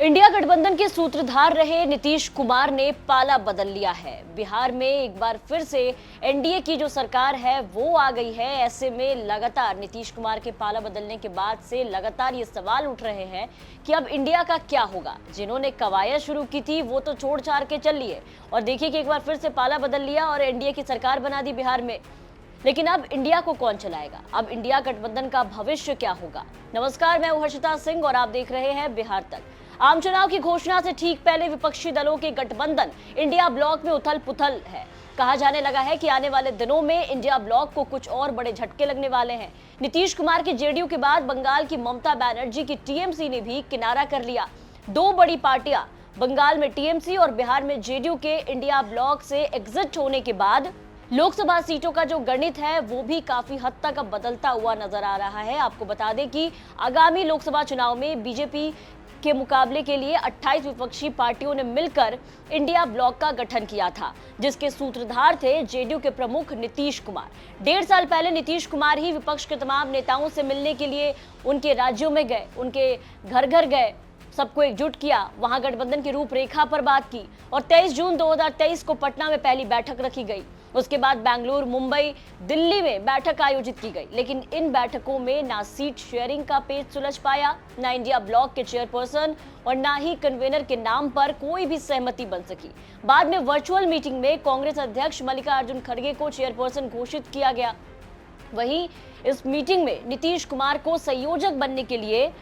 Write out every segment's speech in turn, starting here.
India गठबंधन के सूत्रधार रहे नीतीश कुमार ने पाला बदल लिया है। बिहार में एक बार फिर से एनडीए की जो सरकार है वो आ गई है। ऐसे में लगातार नीतीश कुमार के पाला बदलने के बाद से लगातार ये सवाल उठ रहे हैं कि अब इंडिया का क्या होगा। जिन्होंने कवायद शुरू की थी वो तो छोड़ छाड़ के चल लिए और देखिए कि एक बार फिर से पाला बदल लिया और एनडीए की सरकार बना दी बिहार में। लेकिन अब इंडिया को कौन चलाएगा? अब इंडिया गठबंधन का भविष्य क्या होगा? नमस्कार, मैं हूं हर्षिता सिंह और आप देख रहे हैं बिहार तक। आम चुनाव की घोषणा से ठीक पहले विपक्षी दलों के गठबंधन इंडिया ब्लॉक में उथल पुथल है। कहा जाने लगा है कि आने वाले दिनों में इंडिया ब्लॉक को कुछ और बड़े झटके लगने वाले हैं। नीतीश कुमार के जेडीयू के बाद बंगाल की ममता बनर्जी की टीएमसी ने भी किनारा कर लिया। दो बड़ी पार्टियां बंगाल में टीएमसी और बिहार में जेडीयू के इंडिया ब्लॉक से एग्जिट होने के बाद लोकसभा सीटों का जो गणित है वो भी काफी हद तक अब बदलता हुआ नजर आ रहा है। आपको बता दें कि आगामी लोकसभा चुनाव में बीजेपी के मुकाबले के लिए 28 विपक्षी पार्टियों ने मिलकर इंडिया ब्लॉक का गठन किया था, जिसके सूत्रधार थे जेडीयू के प्रमुख नीतीश कुमार। 1.5 साल पहले नीतीश कुमार ही विपक्ष के तमाम नेताओं से मिलने के लिए उनके राज्यों में गए, उनके घर घर गए, सबको एकजुट किया, वहां गठबंधन की रूपरेखा पर बात की और 23 जून 2023 को पटना में पहली बैठक रखी गई। उसके बाद बेंगलुरु, मुंबई, दिल्ली में बैठक आयोजित की गई। लेकिन इन बैठकों में ना सीट शेयरिंग का पेच सुलझ पाया, ना इंडिया ब्लॉक के चेयरपर्सन और ना ही कन्वेनर के नाम पर कोई भी सहमति बन सकी। बाद में वर्चुअल मीटिंग में कांग्रेस अध्यक्ष मल्लिकार्जुन खड़गे को चेयरपर्सन घोषित किया गया। वहीं इस मीटिंग में नीतीश कुमार को संयोजक बनने के लिए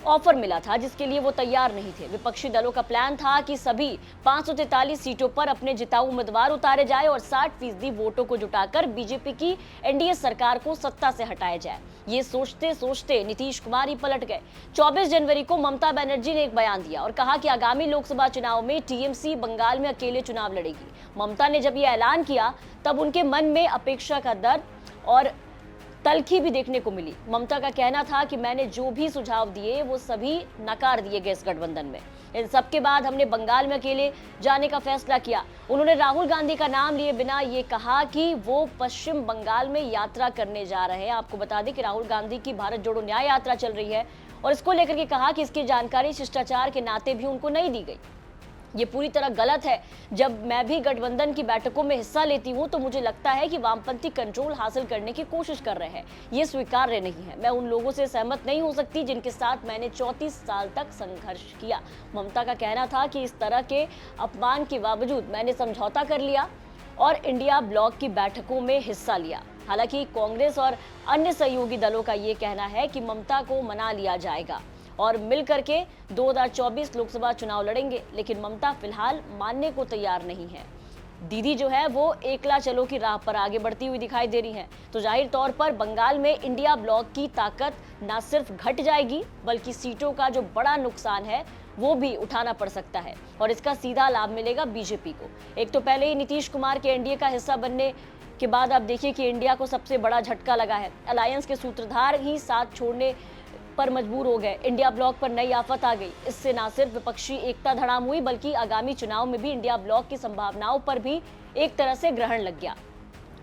ऑफर मिला था, जिसके लिए वो तैयार नहीं थे। विपक्षी दलों का प्लान था कि सभी 543 सीटों पर अपने जिताऊ उम्मीदवार उतारे जाए और 60% वोटों को जुटाकर बीजेपी की एनडीए सरकार को सत्ता से हटाया जाए। ये सोचते सोचते नीतीश कुमार ही पलट गए। 24 जनवरी को ममता बनर्जी ने एक बयान दिया और कहा कि आगामी लोकसभा चुनाव में टीएमसी बंगाल में अकेले चुनाव लड़ेगी। ममता ने जब ये ऐलान किया तब उनके मन में अपेक्षा का दर्द और तलखी भी देखने को मिली। ममता का कहना था कि मैंने जो भी सुझाव दिए वो सभी नकार दिए गए इस गठबंधन में। इन सब के बाद हमने बंगाल में अकेले जाने का फैसला किया। उन्होंने राहुल गांधी का नाम लिए बिना ये कहा कि वो पश्चिम बंगाल में यात्रा करने जा रहे हैं। आपको बता दें कि राहुल गांधी की भारत जोड़ो न्याय यात्रा चल रही है और इसको लेकर के कहा कि इसकी जानकारी शिष्टाचार के नाते भी उनको नहीं दी गई। ये पूरी तरह गलत है। जब मैं भी गठबंधन की बैठकों में हिस्सा लेती हूं तो मुझे लगता है कि वामपंथी कंट्रोल हासिल करने की कोशिश कर रहे हैं। ये स्वीकार्य नहीं है। मैं उन लोगों से सहमत नहीं हो सकती जिनके साथ मैंने 34 साल तक संघर्ष किया। ममता का कहना था कि इस तरह के अपमान के बावजूद मैंने समझौता कर लिया और इंडिया ब्लॉक की बैठकों में हिस्सा लिया। हालांकि कांग्रेस और अन्य सहयोगी दलों का ये कहना है कि ममता को मना लिया जाएगा और मिलकर के 2024 लोकसभा चुनाव लड़ेंगे। लेकिन ममता फिलहाल मानने को तैयार नहीं है। दीदी जो है वो एकला चलो की राह पर आगे बढ़ती हुई दिखाई दे रही हैं। तो जाहिर तौर पर बंगाल में इंडिया ब्लॉक की ताकत न सिर्फ घट जाएगी बल्कि सीटों का जो बड़ा नुकसान है वो भी उठाना पड़ सकता है और इसका सीधा लाभ मिलेगा बीजेपी को। एक तो पहले ही नीतीश कुमार के एनडीए का हिस्सा बनने के बाद आप देखिए कि इंडिया को सबसे बड़ा झटका लगा है। अलायंस के सूत्रधार ही साथ छोड़ने पर मजबूर हो गए। इंडिया ब्लॉक पर नई आफत आ गई। इससे न सिर्फ विपक्षी एकता धड़ाम हुई बल्कि आगामी चुनाव में भी इंडिया ब्लॉक की संभावनाओं पर भी एक तरह से ग्रहण लग गया।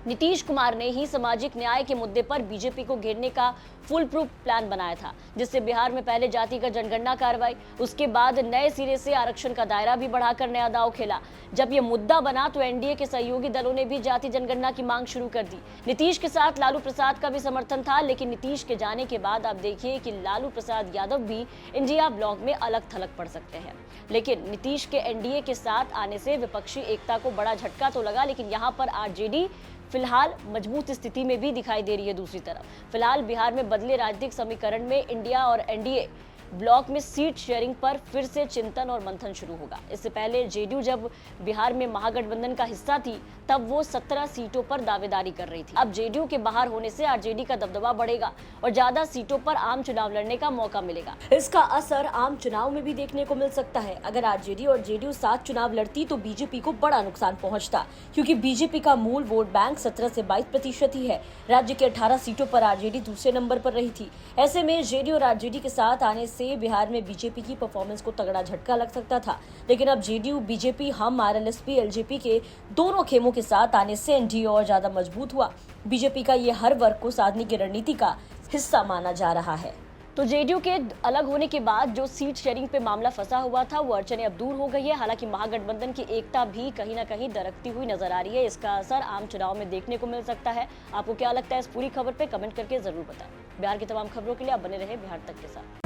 नीतीश कुमार ने ही सामाजिक न्याय के मुद्दे पर बीजेपी को घेरने का फुल प्रूफ प्लान बनाया था, जिससे बिहार में पहले जातिगत जनगणना कार्रवाई, उसके बाद नए सिरे से आरक्षण का दायरा भी बढ़ाकर नया दांव खेला। जब ये मुद्दा बना तो एनडीए के सहयोगी दलों ने भी जाति जनगणना की मांग शुरू कर दी। नीतीश के साथ लालू प्रसाद का भी समर्थन था, लेकिन नीतीश के जाने के बाद आप देखिए कि लालू प्रसाद यादव भी इंडिया ब्लॉक में अलग थलग पड़ सकते हैं। लेकिन नीतीश के एनडीए के साथ आने से विपक्षी एकता को बड़ा झटका तो लगा, लेकिन यहाँ पर आरजेडी फिलहाल मजबूत स्थिति में भी दिखाई दे रही है। दूसरी तरफ फिलहाल बिहार में बदले राजनीतिक समीकरण में इंडिया और एनडीए ब्लॉक में सीट शेयरिंग पर फिर से चिंतन और मंथन शुरू होगा। इससे पहले जेडीयू जब बिहार में महागठबंधन का हिस्सा थी तब वो 17 सीटों पर दावेदारी कर रही थी। अब जेडीयू के बाहर होने से आरजेडी का दबदबा बढ़ेगा और ज्यादा सीटों पर आम चुनाव लड़ने का मौका मिलेगा। इसका असर आम चुनाव में भी देखने को मिल सकता है। अगर आरजेडी और जेडीयू साथ चुनाव लड़ती तो बीजेपी को बड़ा नुकसान पहुंचता, क्योंकि बीजेपी का मूल वोट बैंक 17 से 22% ही है। राज्य के 18 सीटों पर आरजेडी दूसरे नंबर पर रही थी। ऐसे में जेडीयू और आरजेडी के साथ आने से बिहार में बीजेपी की परफॉर्मेंस को तगड़ा झटका लग सकता था। लेकिन अब जेडीयू, बीजेपी, हम, आरएलएसपी, एलजेपी के दोनों खेमों के साथ आने से एनडीए और ज्यादा मजबूत हुआ। बीजेपी का ये हर वर्ग को साधने की रणनीति का हिस्सा माना जा रहा है। तो जेडीयू के अलग होने के बाद जो सीट शेयरिंग पे मामला फंसा हुआ था वो अड़चने अब दूर हो गई है। हालांकि महागठबंधन की एकता भी कहीं ना कहीं दरकती हुई नजर आ रही है। इसका असर आम चुनाव में देखने को मिल सकता है। आपको क्या लगता है इस पूरी खबर पे कमेंट करके जरूर बताएं। बिहार की तमाम खबरों के लिए आप बने रहे बिहार तक के साथ।